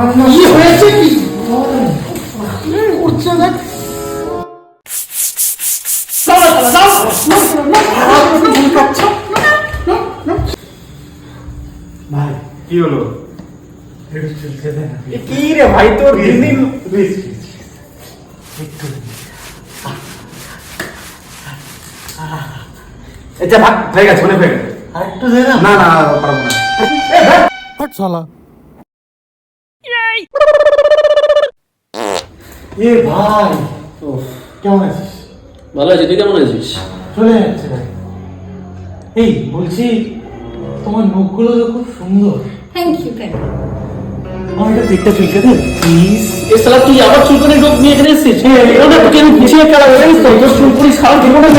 কি হয়েছে কি উঠছে না ভাই কি হলো? কি রে ভাই তোর দিন এটা ভাগ হয়ে গেছে মনে হয়ে গেছে। আরেকটু দে না না না পারবো না। हट साला। এ ভাই কেমন আছিস? ভালো আছি, তুই কেমন আছিস? চলে যাচ্ছে ভাই। এই বলছি তোমার নখগুলো তো খুব সুন্দর। থ্যাংক ইউ আমার এটা পিঠটা চুলকে দে প্লিজ। এ শালা তুই আবার চুলকানি রোগ নিয়ে এখানে এসেছিস? তোকে আমি গুছিয়ে কাটা জানিস তো, তোর চুল পুরি সারা জীবনে